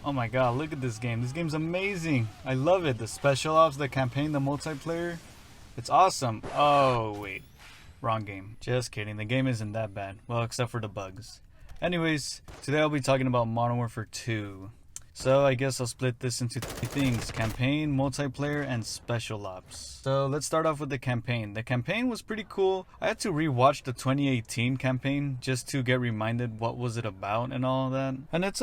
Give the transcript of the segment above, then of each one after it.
Oh my god, look at this game. This game's amazing. I love it. The special ops, the campaign, the multiplayer. It's awesome. Oh, wait. Wrong game. Just kidding. The game isn't that bad. Well, except for the bugs. Anyways, today I'll be talking about Modern Warfare 2. So I guess I'll split this into three things: campaign, multiplayer, and special ops. So let's start off with the campaign. The campaign was pretty cool. I had to rewatch the 2018 campaign just to get reminded what was it about and all that. And it's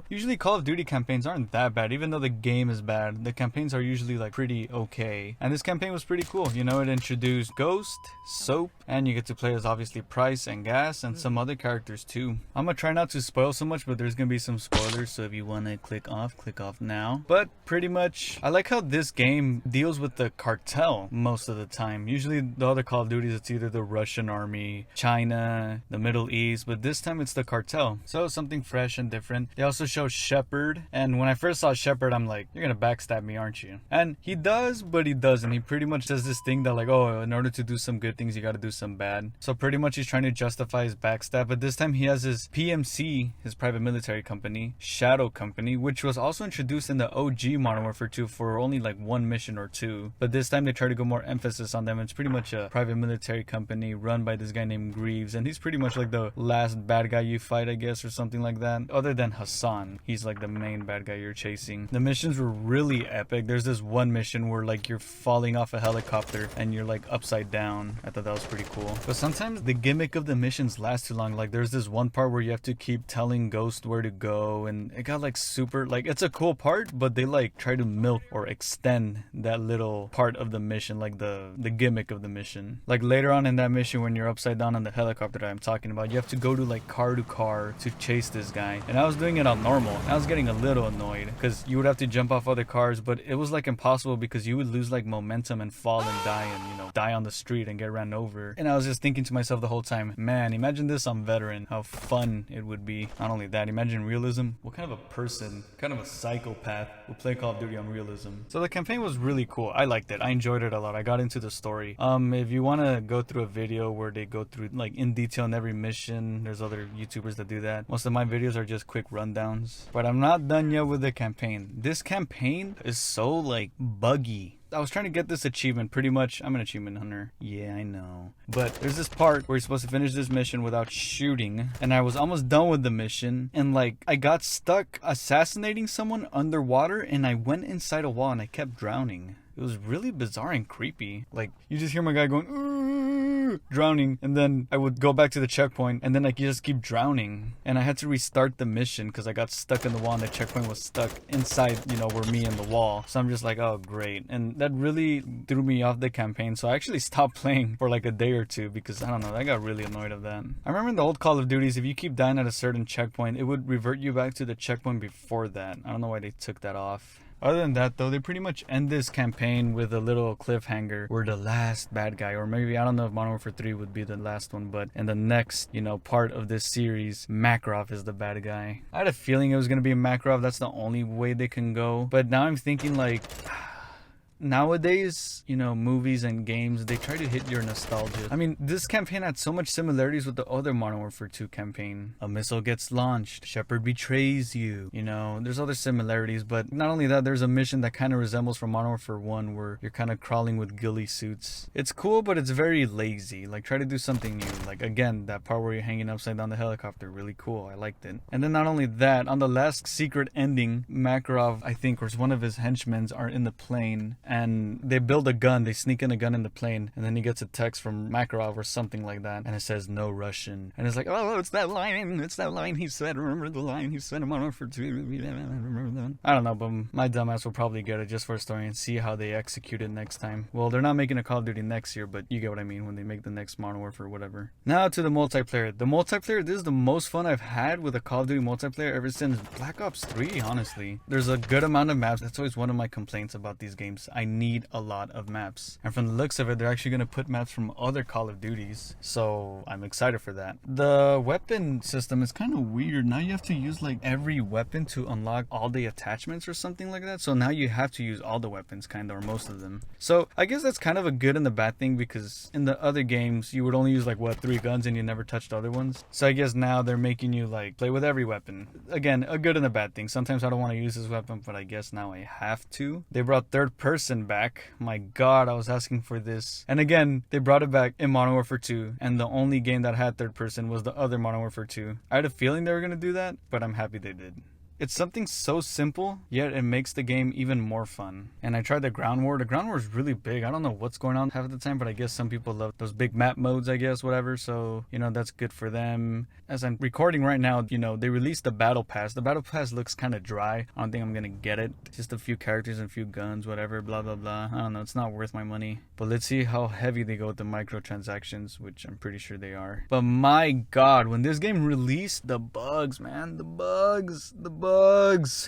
usually Call of Duty campaigns aren't that bad. Even though the game is bad, the campaigns are usually like pretty okay. And this campaign was pretty cool. You know, it introduced Ghost, Soap, and you get to play as obviously Price and Gas and some other characters too. I'm gonna try not to spoil so much, but there's gonna be some spoilers, so if you wanna click off now. But pretty much, I like how this game deals with the cartel most of the time. Usually the other Call of Duties, it's either the Russian army, China, the Middle East, but this time it's the cartel. So something fresh and different. They also show Shepard, and when I first saw Shepard, I'm like, you're gonna backstab me, aren't you? And he does, but he doesn't. He pretty much does this thing that like, oh, in order to do some good things, you gotta do some bad. So pretty much he's trying to justify his backstab, but this time he has his PMC, his private military company, Shadow Company, which was also introduced in the OG Modern Warfare 2 for only like one mission or two. But this time they try to go more emphasis on them. It's pretty much a private military company run by this guy named Greaves, and he's pretty much like the last bad guy you fight, I guess, or something like that. Other than Hassan, he's like the main bad guy you're chasing. The missions were really epic. There's this one mission where like you're falling off a helicopter and you're like upside down. I thought that was pretty cool. But sometimes the gimmick of the missions lasts too long. Like there's this one part where you have to keep telling Ghost where to go, and it got like super, like it's a cool part, but they like try to milk or extend that little part of the mission, like the gimmick of the mission. Like later on in that mission, when you're upside down on the helicopter that I'm talking about, you have to go to like car to car to chase this guy. And I was doing it on normal. I was getting a little annoyed because you would have to jump off other cars, but it was like impossible because you would lose like momentum and fall and die, and die on the street and get ran over. And I was just thinking to myself the whole time, man, imagine this on veteran, how fun it would be. Not only that, imagine realism. What kind of a person, kind of a psychopath, would play Call of Duty on realism? So the campaign was really cool. I liked it. I enjoyed it a lot. I got into the story. If you want to go through a video where they go through like in detail in every mission, there's other YouTubers that do that. Most of my videos are just quick rundowns. But I'm not done yet with the campaign. This campaign is so like buggy. I was trying to get this achievement pretty much. I'm an achievement hunter. Yeah, I know. But there's this part where you're supposed to finish this mission without shooting. And I was almost done with the mission. And like, I got stuck assassinating someone underwater. And I went inside a wall and I kept drowning. It was really bizarre and creepy. Like, you just hear my guy going, "Ooh," drowning. And then I would go back to the checkpoint. And then like, you just keep drowning. And I had to restart the mission because I got stuck in the wall. And the checkpoint was stuck inside, where me and the wall. So I'm just like, oh, great. And that really threw me off the campaign. So I actually stopped playing for like a day or two because, I don't know, I got really annoyed of that. I remember in the old Call of Duties, if you keep dying at a certain checkpoint, it would revert you back to the checkpoint before that. I don't know why they took that off. Other than that, though, they pretty much end this campaign with a little cliffhanger where the last bad guy, or maybe, I don't know if Modern Warfare 3 would be the last one, but in the next, part of this series, Makarov is the bad guy. I had a feeling it was going to be Makarov. That's the only way they can go. But now I'm thinking like, nowadays, movies and games, they try to hit your nostalgia. I mean, this campaign had so much similarities with the other Modern Warfare 2 campaign. A missile gets launched, Shepard betrays you, there's other similarities. But not only that, there's a mission that kind of resembles from Modern Warfare 1 where you're kind of crawling with ghillie suits. It's cool, but it's very lazy. Like, try to do something new. Like, again, that part where you're hanging upside down the helicopter, really cool. I liked it. And then not only that, on the last secret ending, Makarov, I think, or one of his henchmen are in the plane, and they build a gun. They sneak in a gun in the plane, and then he gets a text from Makarov or something like that, and it says no Russian, and it's like, oh, it's that line he said. Remember the line he said in Modern Warfare 2? I don't know, but my dumbass will probably get it just for a story and see how they execute it next time. Well, they're not making a Call of Duty next year, but you get what I mean when they make the next Modern Warfare or whatever. Now to the multiplayer. The multiplayer, this is the most fun I've had with a Call of Duty multiplayer ever since Black Ops 3, honestly. There's a good amount of maps. That's always one of my complaints about these games. I need a lot of maps. And from the looks of it, they're actually going to put maps from other Call of Duties. So I'm excited for that. The weapon system is kind of weird. Now you have to use like every weapon to unlock all the attachments or something like that. So now you have to use all the weapons kind of, or most of them. So I guess that's kind of a good and a bad thing, because in the other games you would only use like what, 3 guns and you never touched other ones. So I guess now they're making you like play with every weapon. Again, a good and a bad thing. Sometimes I don't want to use this weapon, but I guess now I have to. They brought third person back. My god, I was asking for this. And again, they brought it back in Modern Warfare 2, and the only game that had third person was the other Modern Warfare 2. I had a feeling they were going to do that, but I'm happy they did. It's something so simple, yet it makes the game even more fun. And I tried the ground war. The ground war is really big. I don't know what's going on half of the time, but I guess some people love those big map modes, I guess, whatever. So, you know, that's good for them. As I'm recording right now, you know, they released the battle pass. The battle pass looks kind of dry. I don't think I'm going to get it. Just a few characters and a few guns, whatever, blah, blah, blah. I don't know. It's not worth my money. But let's see how heavy they go with the microtransactions, which I'm pretty sure they are. But my god, when this game released, the bugs, man, the bugs.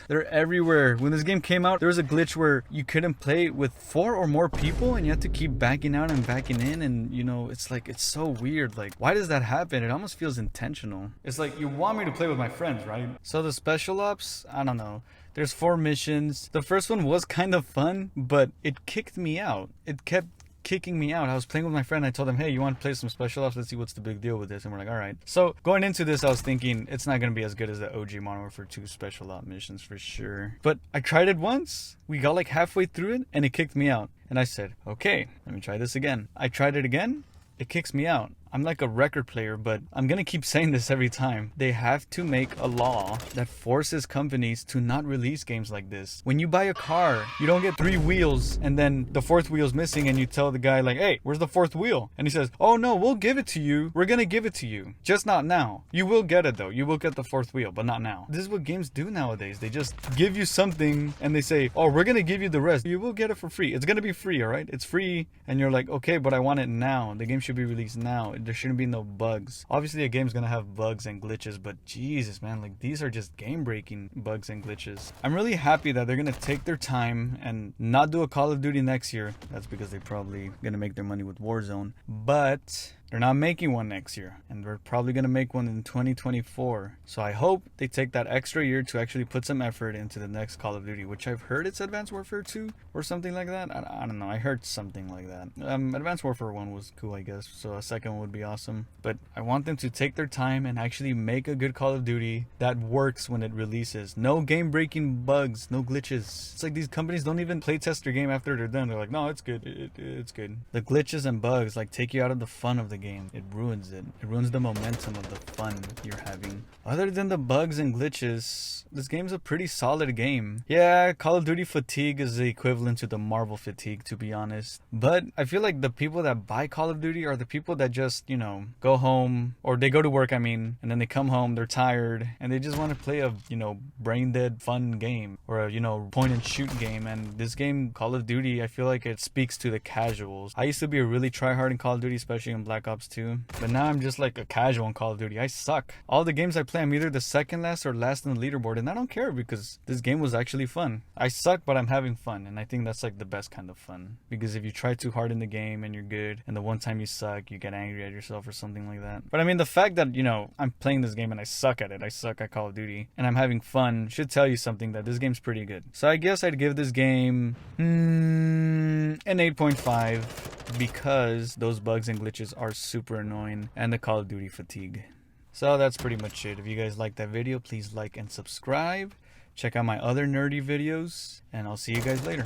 They're everywhere. When this game came out, there was a glitch where you couldn't play with 4 or more people and you had to keep backing out and backing in, and you know, it's like, it's so weird. Like, why does that happen? It almost feels intentional. It's like, you want me to play with my friends, right? So the special ops, I don't know. There's 4 missions. The first one was kind of fun, but it kicked me out. It kept kicking me out. I was playing with my friend. I told him, hey, you want to play some special ops? Let's see what's the big deal with this. And we're like, all right. So going into this, I was thinking it's not going to be as good as the OG Modern Warfare 2 special op missions for sure. But I tried it once. We got like halfway through it and it kicked me out. And I said, okay, let me try this again. I tried it again. It kicks me out. I'm like a record player, but I'm gonna keep saying this every time. They have to make a law that forces companies to not release games like this. When you buy a car, you don't get 3 wheels and then the 4th wheel's missing and you tell the guy like, hey, where's the 4th wheel? And he says, oh no, we'll give it to you. We're gonna give it to you. Just not now. You will get it though. You will get the 4th wheel, but not now. This is what games do nowadays. They just give you something and they say, oh, we're gonna give you the rest. You will get it for free. It's gonna be free, all right? It's free. And you're like, okay, but I want it now. The game should be released now. There shouldn't be no bugs. Obviously a game's gonna have bugs and glitches, but Jesus, man, like these are just game breaking bugs and glitches. I'm really happy that they're gonna take their time and not do a Call of Duty next year. That's because they're probably gonna make their money with Warzone, but they're not making one next year, and they're probably going to make one in 2024. So I hope they take that extra year to actually put some effort into the next Call of Duty, which I've heard it's Advanced Warfare 2 or something like that. I don't know. I heard something like that. Advanced Warfare 1 was cool, I guess. So a second one would be awesome. But I want them to take their time and actually make a good Call of Duty that works when it releases. No game-breaking bugs, no glitches. It's like these companies don't even play test their game after they're done. They're like, no, it's good. It's good. The glitches and bugs like take you out of the fun of the game. It ruins it. It ruins the momentum of the fun you're having. Other than the bugs and glitches, this game's a pretty solid game. Yeah, Call of Duty fatigue is the equivalent to the Marvel fatigue, to be honest. But I feel like the people that buy Call of Duty are the people that just, you know, go home, or they go to work, I mean, and then they come home, they're tired, and they just want to play a, you know, brain dead fun game, or a, you know, point and shoot game. And this game, Call of Duty, I feel like it speaks to the casuals. I used to be a really tryhard in Call of Duty, especially in Black Ops 2, but now I'm just like a casual in Call of Duty. I suck. All the games I play, I'm either the second last or last on the leaderboard, and I don't care because this game was actually fun. I suck, but I'm having fun, and I think that's like the best kind of fun, because if you try too hard in the game and you're good, and the one time you suck, you get angry at yourself or something like that. But I mean, the fact that, you know, I'm playing this game and I suck at it, I suck at Call of Duty, and I'm having fun should tell you something, that this game's pretty good. So I guess I'd give this game an 8.5, because those bugs and glitches are super annoying, and the Call of Duty fatigue. So that's pretty much it. If you guys liked that video, please like and subscribe. Check out my other nerdy videos, and I'll see you guys later.